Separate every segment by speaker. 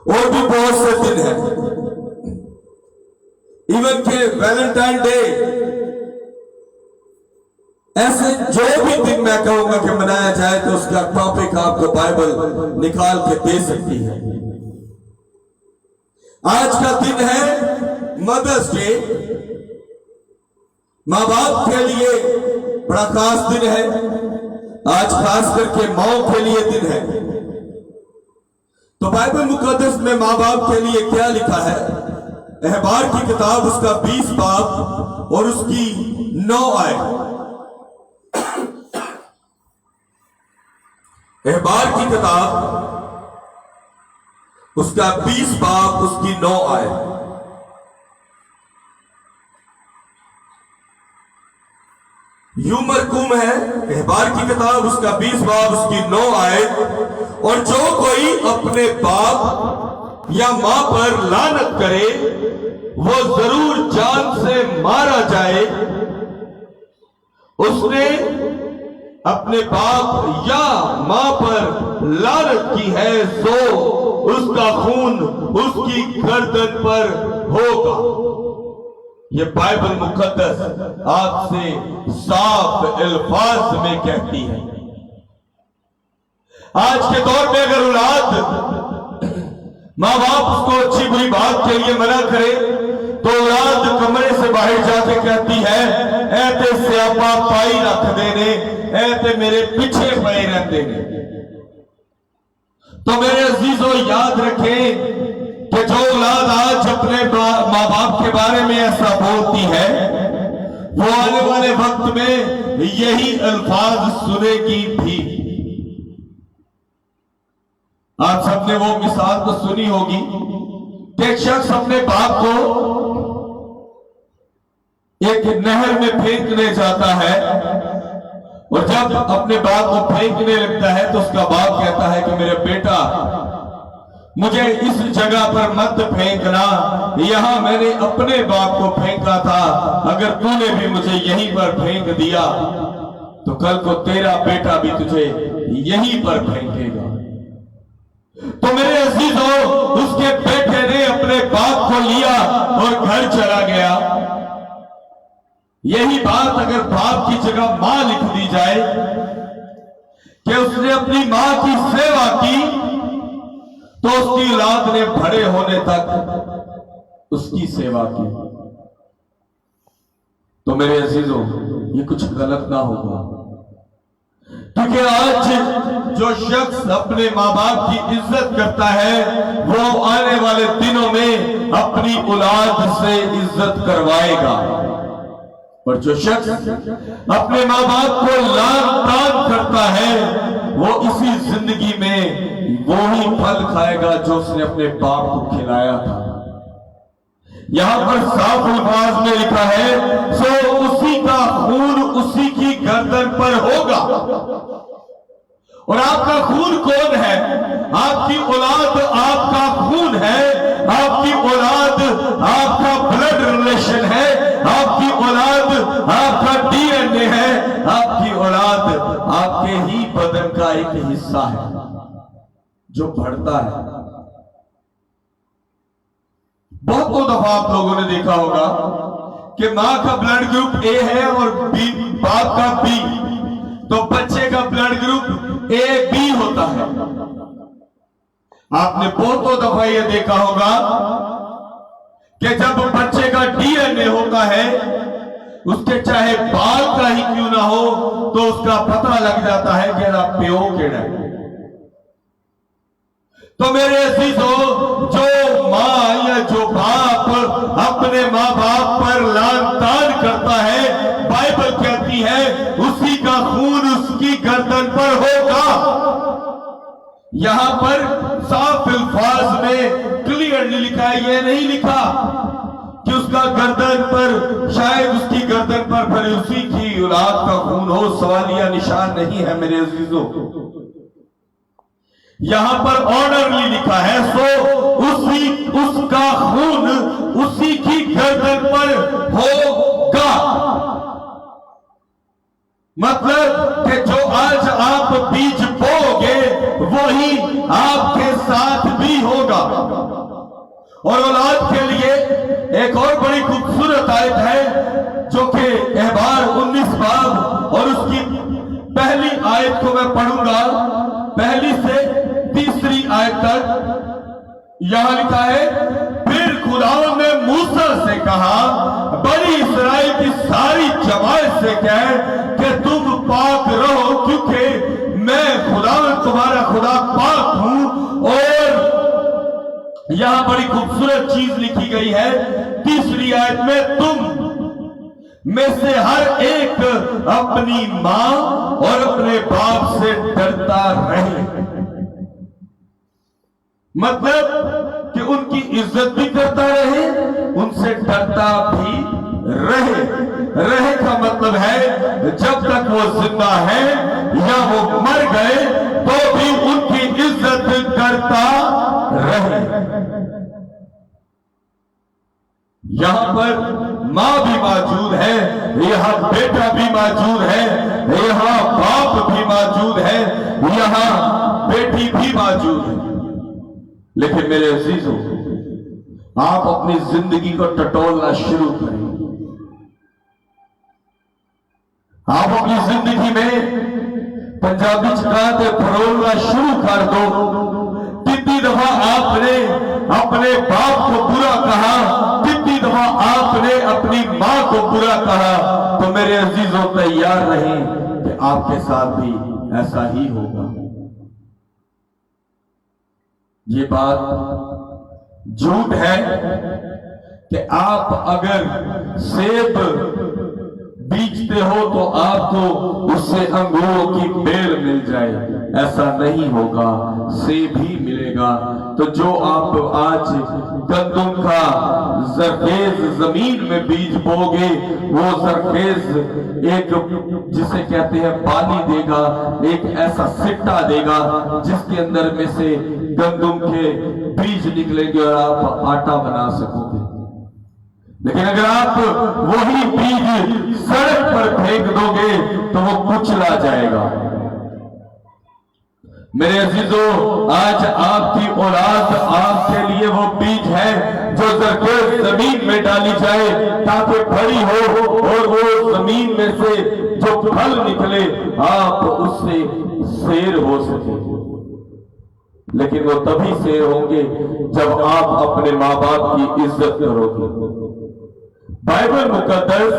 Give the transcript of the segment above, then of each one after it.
Speaker 1: और भी बहुत से दिन हैं, इवन के वैलेंटाइन डे, ऐसे जो भी दिन मैं कहूंगा कि मनाया जाए तो उसका टॉपिक आपको बाइबल निकाल के दे सकती है। आज का दिन है मदर्स डे, मां बाप के लिए बड़ा खास दिन है। आज खास करके माओ के लिए दिन है। तो बाइबल मुकद्दस में मां बाप के लिए क्या लिखा है? अहबार की किताब उसका 20 बाब और उसकी 9 आयत। अहबार की किताब उसका 20 बाब उसकी 9 आयत। यूं मरकूम है अहबार की किताब उसका 20 बाब उसकी 9 आयत। और जो कोई अपने बाप या मां पर लानत करे वो जरूर जान से मारा जाए। उसने अपने बाप या मां पर लानत की है तो उसका खून उसकी गर्दन पर होगा। ये बाइबल मुकद्दस आपसे साफ अल्फाज में कहती है। आज के दौर में अगर औलाद मां बाप उसको अच्छी बुरी बात के लिए मना करे तो औलाद कमरे से बाहर जाके कहती है ऐते स्यापा पाई रख देने, ऐते मेरे पीछे पड़े रहते ने। तो मेरे अजीजों याद रखें कि जो औलाद आज अपने मां बाप के बारे में ऐसा बोलती है वो आने वाले वक्त में यही अल्फाज सुनेगी भी। आप सबने वो मिसाल तो सुनी होगी कि एक शख्स अपने बाप को एक नहर में फेंकने जाता है और जब अपने बाप को फेंकने लगता है तो उसका बाप कहता है कि मेरे बेटा मुझे इस जगह पर मत फेंकना, यहां मैंने अपने बाप को फेंका था। अगर तूने भी मुझे यहीं पर फेंक दिया तो कल को तेरा बेटा भी तुझे यहीं पर फेंकेगा। तो मेरे अजीजों उसके बेटे ने अपने बाप को लिया और घर चला गया। यही बात अगर बाप की जगह मां लिख दी जाए कि उसने अपनी मां की सेवा की तो उसकी औलाद ने बड़े होने तक उसकी सेवा की। तो मेरे अजीजों ये कुछ गलत ना होगा, क्योंकि आज जो शख्स अपने मां बाप की इज्जत करता है वो आने वाले दिनों में अपनी औलाद से इज्जत करवाएगा। और जो शख्स अपने मां बाप को लान तान करता है वो इसी जिंदगी में वो ही फल खाएगा जो उसने अपने बाप को खिलाया था। यहां पर साफ अल्फाज में लिखा है सो उसी का खून उसी की गर्दन पर होगा। और आपका खून कौन है? आपकी औलाद आपका खून है, आपकी औलाद आपका ब्लड रिलेशन है, आपकी औलाद आपका डीएनए है, आपकी औलाद आपके ही बदन का एक हिस्सा है जो बढ़ता है। बहुत दफा आप लोगों ने देखा होगा कि मां का ब्लड ग्रुप ए है और बी बाप का बी, तो बच्चे का ब्लड ग्रुप ए बी होता है। आपने बहुत दफा यह देखा होगा कि जब बच्चे का डीएनए होता है उसके चाहे बाल का ही क्यों ना हो तो उसका पता लग जाता है कि आप प्यो केड़ा है। तो मेरे अजीजों जो मां या जो बाप अपने मां बाप पर लान तान करता है बाइबल कहती है उसी का खून उसकी गर्दन पर होगा। यहां पर साफ अल्फाज में क्लियरली लिखा है, यह नहीं लिखा कि उसका गर्दन पर शायद उसकी गर्दन पर फिर उसी की औलाद का खून हो। सवालिया निशान नहीं है मेरे अजीजों। यहां पर ऑर्डरली लिखा है सो उसका खून उसी की गर्दन पर होगा। मतलब कि जो आज आप बीज बोओगे वही आपके साथ भी होगा। और औलाद के लिए एक और बड़ी खूबसूरत आयत है जो कि एहबार 19 बाब और उसकी पहली आयत को मैं पढ़ूंगा, पहली से तीसरी आयत तक। यहां लिखा है, फिर खुदा ने मूसा से कहा, बनी इस्राएल की सारी जमात से कह कि तुम पाक रहो, क्योंकि मैं खुदा तुम्हारा खुदा पाक हूं। और यहां बड़ी खूबसूरत चीज लिखी गई है तीसरी आयत में, तुम में से हर एक अपनी मां और अपने बाप से डरता रहे। मतलब कि उनकी इज्जत भी करता रहे, उनसे डरता भी रहे। रहे का मतलब है जब तक वो जिंदा है या वो मर गए तो भी उनकी इज्जत करता रहे। यहां पर मां भी मौजूद है, यहां बेटा भी मौजूद है, यहां बाप भी मौजूद है, यहां बेटी भी मौजूद है। लेकिन मेरे अजीजों, आप अपनी जिंदगी को टटोलना शुरू करें। आप अपनी जिंदगी में पंजाबी चकाते फरोलना शुरू कर दो। कितनी दफा आपने अपने बाप को बुरा कहा, कितनी दफा आपने अपनी मां को बुरा कहा, तो मेरे अजीजों तैयार रहें कि आपके साथ भी ऐसा ही होगा। ये बात झूठ है कि आप अगर सेब बीजते हो तो आपको उससे अंगूरों की बेल मिल जाए, ऐसा नहीं होगा, सेब ही मिलेगा। तो जो आप आज गंदम का जरखेज जमीन में बीज बोगे, वो जरखेज एक जिसे कहते हैं पानी देगा, एक ऐसा सिट्टा देगा जिसके अंदर में से गंदम के बीज निकलेंगे और आप आटा बना सकोगे। लेकिन अगर आप वही बीज सड़क पर फेंक दोगे तो वो कुचला जाएगा। मेरे अजीजों, आज आपकी औलाद आपके लिए वो बीज है जो जरखेज जमीन में डाली जाए ताकि बड़ी हो और वो जमीन में से जो फल निकले आप उससे शेर हो सके। लेकिन वो तभी शेर होंगे जब आप अपने माँ बाप की इज्जत करोगे। बाइबल मुकद्दस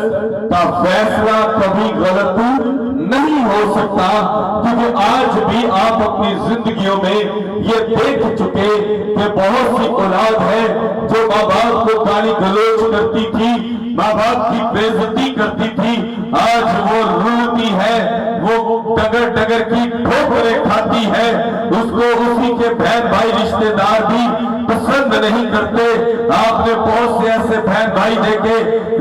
Speaker 1: का फैसला कभी गलत नहीं हो सकता, क्योंकि आज भी आप अपनी जिंदगियों में ये देख चुके कि बहुत सी औलाद है जो माँ बाप को गाली गलौज करती थी, माँ बाप की बेइज्जती करती थी, आज वो रोती है, वो डगर डगर की ठोकरें खाती है, उसको उसी के बहन भाई रिश्तेदार भी पसंद नहीं करते। आपने बहुत से ऐसे बहन भाई देखे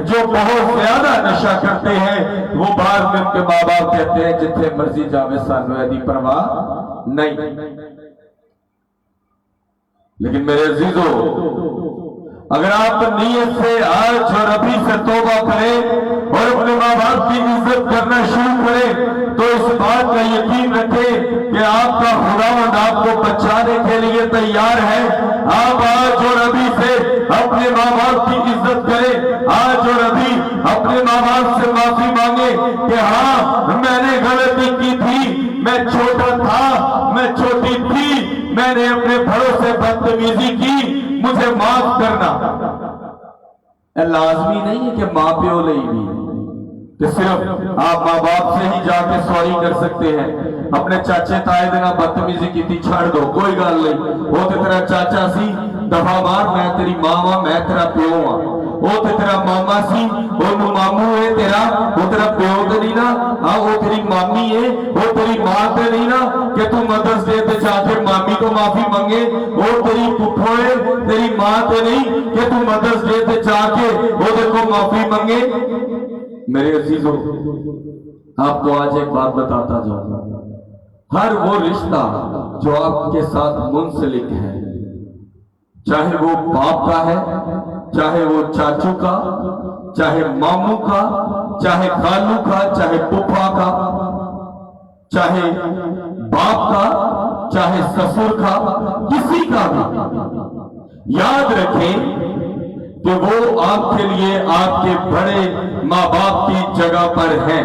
Speaker 1: जो बहुत ज्यादा नशा करते हैं, वो बाद में उनके माँ बाप कहते हैं जिथे मर्जी जावे सानू यदि परवाह नहीं। लेकिन मेरे अजीजों, अगर आप नीयत से आज और अभी से तौबा करें और अपने माँ बाप की इज्जत करना शुरू करें, तो इस बात का यकीन रखें कि आपका खुदावंद आपको बचाने के लिए तैयार है। आप आज और अभी से अपने माँ बाप की इज्जत करें, आज और अभी अपने माँ बाप से माफी मांगे कि हाँ, मैंने गलती की थी, मैं छोटा था, मैं छोटी थी, मैंने अपने बड़ों से बदतमीजी की, मुझे माफ करना। लाजमी नहीं है कि माँ प्यो ले भी कि सिर्फ आप माँ बाप से ही जाके सॉरी कर सकते हैं। अपने चाचे ताए देना बदतमीजी की थी छड़ दो, कोई गल नहीं, वो तो तेरा चाचा सी दफा मार, मैं तेरी मां वा, मैं तेरा प्यो वा। वो तो तेरा मामा सी, वो मामू है तेरा, वो तेरा प्यो तो नहीं ना, हाँ वो तेरी मामी है, वो तेरी माँ तो नहीं ना कि तू मदर्स डे पे जाके मामी को माफी मांगे, वो तेरी पुप्पो है, तेरी माँ तो नहीं कि तू मदर्स डे पे जाके वो देखो माफी मांगे। मेरे अजीजों, आपको आज एक बात बताता जाऊंगा, हर वो रिश्ता जो आपके साथ मुंसलिक है, चाहे वो बाप का है, चाहे वो चाचू का, चाहे मामू का, चाहे खालू का, चाहे पुप्पा का, चाहे बाप का, चाहे ससुर का, किसी का भी, याद रखें कि वो आपके लिए आपके बड़े माँ बाप की जगह पर हैं।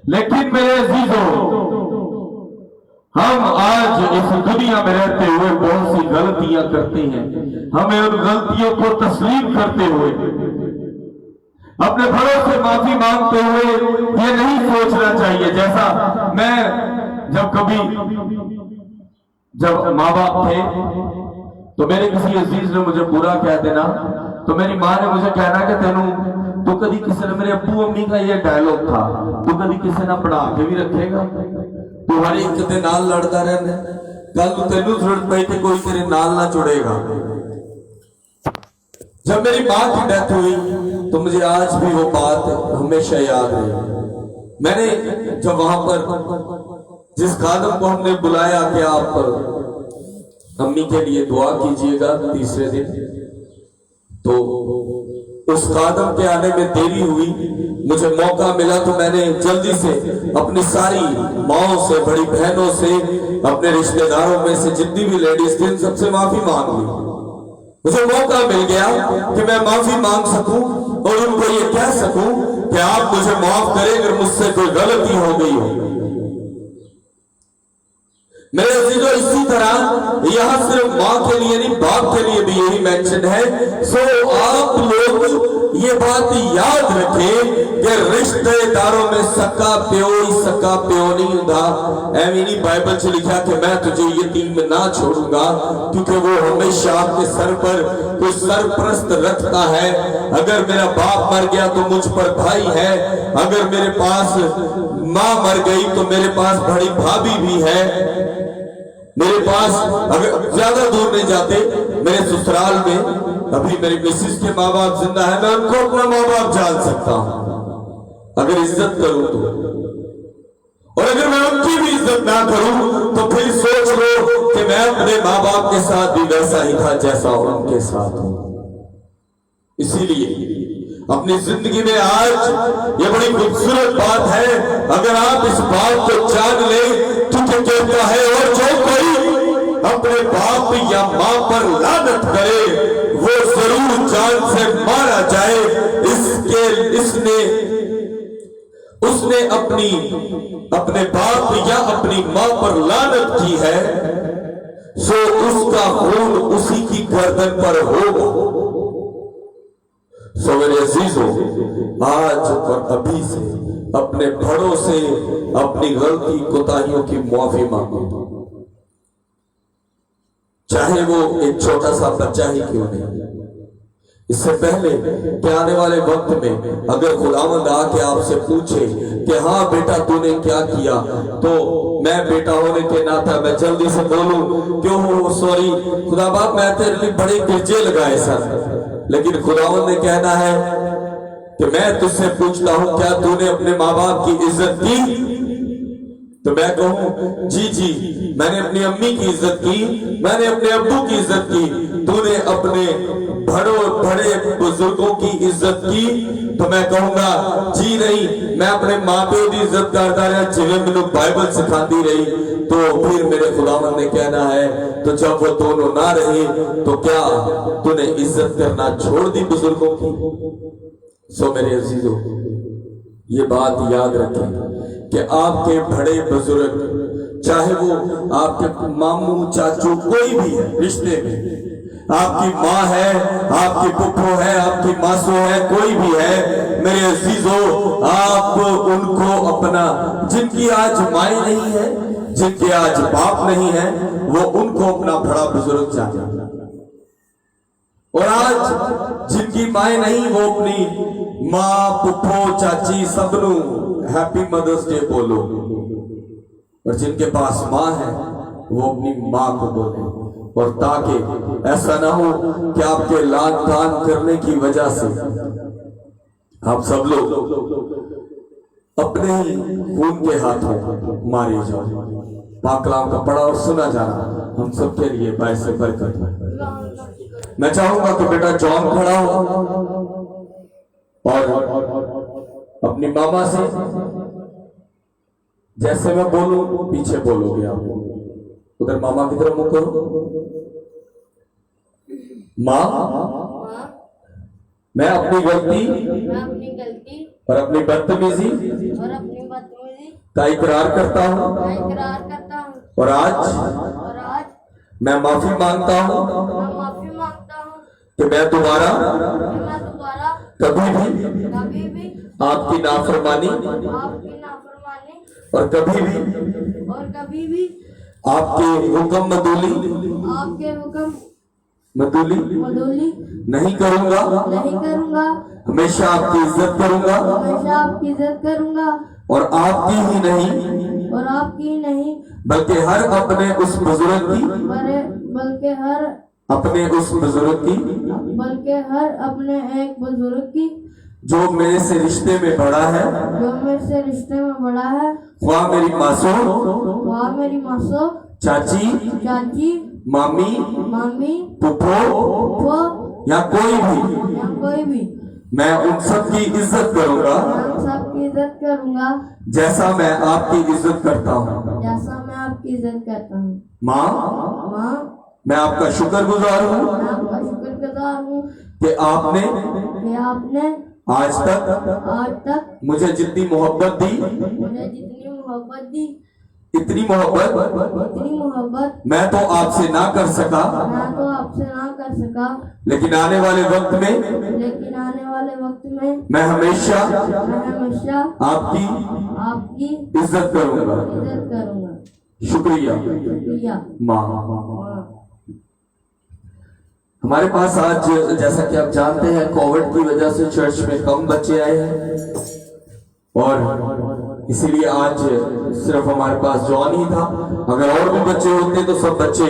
Speaker 1: लेकिन मेरे अजीजों, हम आज इस दुनिया में रहते हुए बहुत सी गलतियां करते हैं। हमें उन गलतियों को तस्लीम करते हुए, अपने बड़ों से माफी मांगते हुए ये नहीं सोचना चाहिए, जैसा मैं जब माँ बाप थे तो मेरे किसी अजीज ने मुझे बुरा कह देना तो मेरी माँ ने मुझे कहना कि तू कभी किसी ने, मेरे अब्बू अम्मी का ये डायलॉग था, तू कभी किसी ने पढ़ा के भी रखेगा, तू हर एक के नाल लड़ता रहना, कल तेनू जरूरत पई तो कोई तेरे नाल ना जुड़ेगा। जब मेरी माँ की डेथ हुई तो मुझे आज भी वो बात हमेशा याद रही। मैंने जब वहां पर जिस खादम को हमने बुलाया कि आप अम्मी के लिए दुआ कीजिएगा तीसरे दिन, तो उस खादम के आने में देरी हुई। मुझे मौका मिला तो मैंने जल्दी से अपनी सारी माओं से, बड़ी बहनों से, अपने रिश्तेदारों में से जितनी भी लेडीज थी सबसे माफी मांग ली। मुझे मौका मिल गया कि मैं माफी मांग सकूं और उनको ये कह सकूं कि आप मुझे माफ करें अगर मुझसे कोई गलती हो गई हो। मेरे अजीजों, इसी तरह यहां सिर्फ मां के लिए नहीं, बाप के लिए भी यही मेंशन है। सो आप लोग ये बात याद रखें कि रिश्तेदारों में सक्का प्यो नहीं होता। एवं नहीं बाइबल से लिखा कि मैं तुझे यतीम ना छोड़ूंगा, क्योंकि वो हमेशा आपके सर पर कोई सरप्रस्त रखता है। अगर मेरा बाप मर गया तो मुझ पर भाई है, अगर मेरे पास माँ मर गई तो मेरे पास बड़ी भाभी भी है, मेरे पास, अगर ज्यादा दूर नहीं जाते, मेरे ससुराल में अभी मेरी मिसेस के माँ बाप जिंदा है, मैं उनको अपना माँ बाप जान सकता हूं अगर इज्जत करूं तो। और अगर मैं उनकी भी इज्जत ना करूं तो फिर सोच लो कि मैं अपने माँ बाप के साथ भी वैसा ही था जैसा उनके साथ हूं। इसीलिए अपनी जिंदगी में आज ये बड़ी खूबसूरत बात है, अगर आप इस बात को जान ले, तुझे कहता है और जो कोई अपने बाप या मां पर लानत करे वो जरूर जान से मारा जाए। उसने अपने बाप या अपनी मां पर लानत की है, सो उसका खून उसी की गर्दन पर होगा। सो मेरे अजीजों, आज और अभी से अपने बड़ों से अपनी गलती कोताहियों की माफी मांगो, चाहे वो एक छोटा सा बच्चा ही क्यों नहीं। इससे पहले कि आने वाले वक्त में अगर खुदावंद आके आपसे पूछे कि हाँ बेटा तूने क्या किया, तो मैं बेटा होने के नाता मैं जल्दी से बोलूं क्यों हो सॉरी खुदा बाप, मैं तेरे लिए बड़े गिरजे लगाए सर, लेकिन खुदावंद ने कहना है कि मैं तुझसे पूछता हूं क्या तूने अपने माँ बाप की इज्जत की? तो मैं कहूं जी मैंने अपनी अम्मी की इज्जत की, मैंने अपने अब्बू की इज्जत की। तूने अपने बड़े बुजुर्गों की इज्जत की? तो मैं कहूंगा जी नहीं, मैं अपने माँ प्यो की इज्जत करता रहा जिन्हें मैंने बाइबल सिखाती रही। तो फिर मेरे खुदावंद ने कहना है तो जब वो दोनों ना रहे तो क्या तूने इज्जत करना छोड़ दी बुजुर्गों की? सो मेरे अजीजों, ये बात याद रखें कि आपके बड़े बुजुर्ग, चाहे वो आपके मामू चाचू कोई भी है रिश्ते में, आपकी माँ है, आपकी पुप्पो है, आपकी मासो है, कोई भी है, मेरे अजीजों आप उनको अपना, जिनकी आज माँ नहीं है, जिनके आज बाप नहीं है, वो उनको अपना बड़ा बुजुर्ग जाने। और आज जिनकी माए नहीं वो अपनी माँ पुप्पो चाची सबनू हैप्पी मदर्स डे बोलो, और जिनके पास माँ है वो अपनी माँ को बोले। और ताकि ऐसा ना हो कि आपके लान तान करने की वजह से आप सब लोग अपने ही खून के हाथों मारे जाओ। पाक कलाम का पढ़ा और सुना जाना हम सबके लिए बायस बरकत है। मैं चाहूंगा कि बेटा जॉन खड़ा हो और अपनी मामा से जैसे मैं बोलूं पीछे बोलोगे आप। उधर मामा की तरफ मुख करो। माँ, मैं अपनी गलती और अपनी बदतमीजी का इकरार करता हूँ और आज मैं माफी मांगता हूँ कि मैं दोबारा कभी भी आपकी नाफरमानी और कभी भी आपके हुक्म मदूली नहीं करूंगा। हमेशा आपकी इज्जत करूंगा और आपकी ही नहीं बल्कि हर अपने उस बुजुर्ग की जो मेरे से रिश्ते में बड़ा है, वह मेरी मासूम चाची मामी पुप्पो या कोई भी मैं उन सब की इज्जत करूंगा जैसा मैं आपकी इज्जत करता हूँ। माँ, मैं आपका शुक्रगुजार हूँ कि आपने आज तक मुझे जितनी मोहब्बत दी, इतनी मोहब्बत मैं तो आपसे ना कर सका, लेकिन आने वाले वक्त में मैं हमेशा आपकी इज्जत करूंगा। शुक्रिया माँ। हमारे पास आज, जैसा कि आप जानते हैं, कोविड की वजह से चर्च में कम बच्चे आए हैं और इसीलिए आज सिर्फ हमारे पास जॉन ही था। अगर और भी बच्चे होते तो सब बच्चे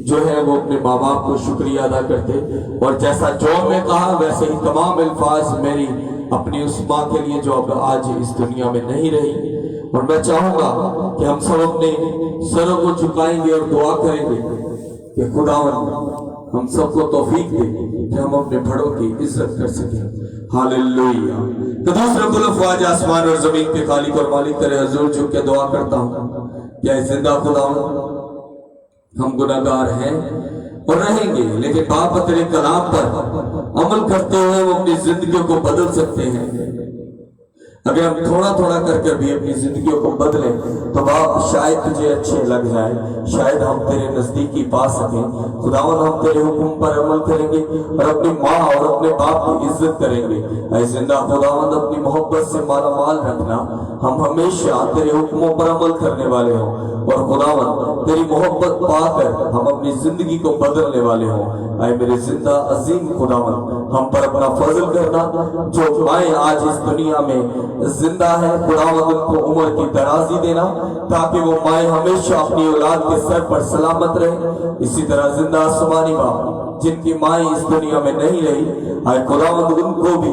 Speaker 1: जो है वो अपने माँ बाप को शुक्रिया अदा करते। और जैसा जॉन ने कहा वैसे ही तमाम अल्फाज मेरी अपनी उस माँ के लिए जो अब आज इस दुनिया में नहीं रही। और मैं चाहूंगा कि हम सब अपने सरों को झुकाएंगे और दुआ करेंगे कि खुदावंद हम सबको तौफीक दे कि हम अपने बड़ों की इज्जत कर सकें। हालेलुया। तो दूसरे खुलफ आज आसमान और जमीन के खालिक और मालिक तेरे हुजूर झुक के दुआ करता हूँ कि जिंदा खुदावंद हम गुनाहगार हैं और रहेंगे, लेकिन बाप तेरे कलाम पर अमल करते हुए वो अपनी जिंदगियों को बदल सकते हैं। अगर हम थोड़ा थोड़ा करके भी अपनी जिंदगियों को बदलें तो बाप शायद तुझे अच्छे लग जाए, शायद हम तेरे नजदीकी पा सकें। खुदावन हम तेरे हुक्म पर अमल करेंगे और अपनी माँ और अपने बाप की इज्जत करेंगे। ऐ जिंदा खुदावन अपनी मोहब्बत से माला माल रखना, हम हमेशा तेरे हुक्मों पर अमल करने वाले हों और खुदावन तेरी मोहब्बत पाकर हम अपनी जिंदगी को बदलने वाले हों। ऐ मेरे जिंदा अजीम खुदावन हम पर अपना फजल करना। जो माए आज इस दुनिया में जिंदा है खुदावंद उनको उम्र की दराजी देना ताकि वो माए हमेशा अपनी औलाद के सर पर सलामत रहे। इसी तरह जिंदा आसमानी माँ जिनकी माए इस दुनिया में नहीं रही, आए खुदावंद उनको भी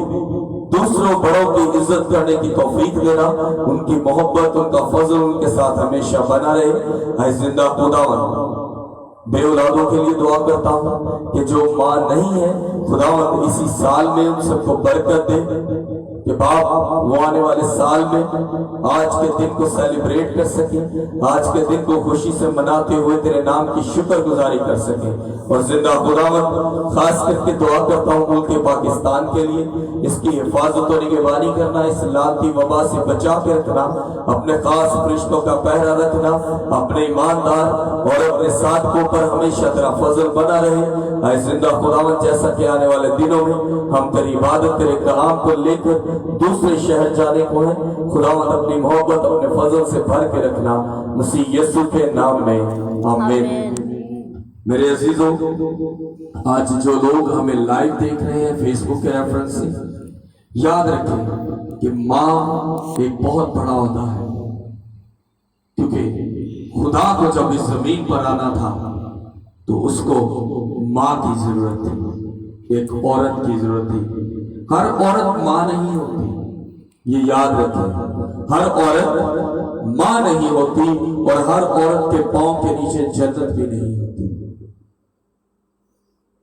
Speaker 1: दूसरों बड़ों की इज्जत करने की तौफीक देना। उनकी मोहब्बत उनका फजल उनके साथ हमेशा बना रहे। आए जिंदा खुदावंद बे औलादों के लिए दुआ करता हूँ कि जो माँ नहीं है खुदावंद इसी साल में उन सबको बरकत दे कि बाप वो आने वाले साल में आज के दिन को सेलिब्रेट कर सके, आज के दिन को खुशी से मनाते हुए तेरे नाम की शुक्रगुजारी कर सके। और जिंदा खुदावंद खास करके दुआ करता हूँ मुल्क पाकिस्तान के लिए, इसकी हिफाजत और निगरानी करना, इस लानती वबा से बचा के रखना, अपने खास फरिश्तों का पहरा रखना, अपने ईमानदार और अपने साथों पर हमेशा तेरा फजल बना रहे। ऐ जिंदा खुदावंद जैसा कि आने वाले दिनों में हम तेरी इबादत तेरे कलाम को लेकर दूसरे शहर जाने को है, खुदावंद अपनी मोहब्बत अपने फजल से भर के रखना, मसीह यीशु के नाम में आमीन। मेरे अजीजों, आज जो लोग हमें लाइव देख रहे हैं फेसबुक के रेफरेंस से, याद रखें कि माँ एक बहुत बड़ा होता है, क्योंकि खुदा को जब इस जमीन पर आना था तो उसको माँ की जरूरत थी, एक औरत की जरूरत थी। हर औरत माँ नहीं होती, ये याद रखें। हर औरत माँ नहीं होती और हर औरत के पांव के नीचे जन्नत भी नहीं होती।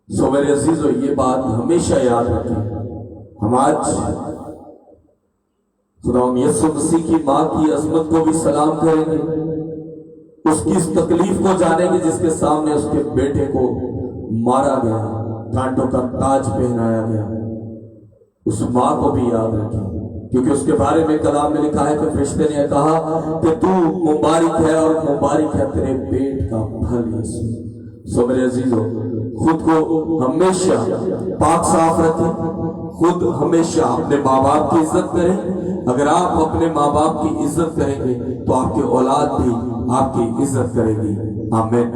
Speaker 1: सो मेरे अजीजों, ये बात हमेशा याद रखें। हम आज
Speaker 2: खुदा हम यीशु मसीह की माँ की अजमत को भी सलाम करेंगे, उसकी इस तकलीफ को जानेंगे जिसके सामने उसके बेटे को मारा गया, कांटों का ताज पहनाया गया। उस माँ को भी याद रखें, क्योंकि उसके बारे में कलाम में लिखा है कि फरिश्ते ने कहा कि तू मुबारक है और मुबारक है तेरे पेट का फल यीशु। सो मेरे अजीजों, खुद को हमेशा पाक साफ रखें, खुद हमेशा अपने माँ बाप की इज्जत करें। अगर आप अपने माँ बाप की इज्जत करेंगे तो आपकी औलाद भी आपकी इज्जत करेगी। आमीन।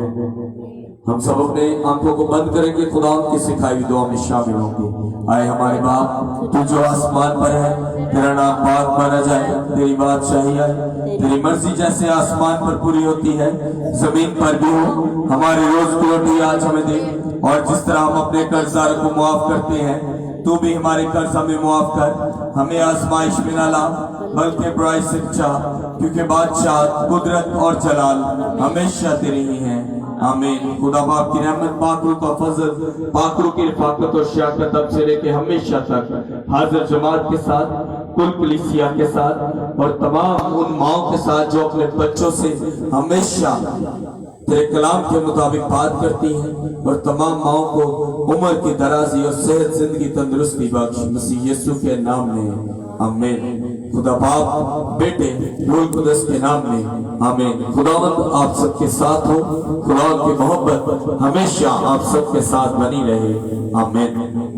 Speaker 2: हम सब अपने आंखों को बंद करेंगे, खुदा की सिखाई हुई दुआ में शामिल होंगे। आए हमारे बाप, तू जो आसमान पर है, तेरा नाम पाक माना जाए, तेरी बादशाही आए, तेरी मर्जी जैसे आसमान पर पूरी होती है जमीन पर भी हो। हमारी रोज की रोटी आज हमें दे, और जिस तरह हम अपने कर्जदारों को माफ करते हैं, तू भी हमारे कर्ज हमें माफ कर। हमें आजमाइश में ना ला, बल्कि बुराई से बचा, क्योंकि बादशाह, कुदरत और जलाल हमेशा तेरे ही हैं। आमीन। खुदा बाप की रहमत, पाकरू का फजल, पाकरू की रिफाकत और शयाकत अब से लेके हमेशा तक हाजिर जमात के साथ, कुल कलीसिया के साथ और तमाम उन माओं के साथ जो अपने बच्चों से हमेशा तेरे कलाम के मुताबिक बात करती हैं, और तमाम माओं को उम्र की दराजी और सेहत, जिंदगी, तंदुरुस्ती बख्श, मसीह यीशु के नाम में। आमीन। खुदा बाप, बेटे, रूह कुदस के नाम में। आमीन। खुदावंद आप सबके साथ हो, खुदा की मोहब्बत हमेशा आप सबके साथ बनी रहे। आमीन।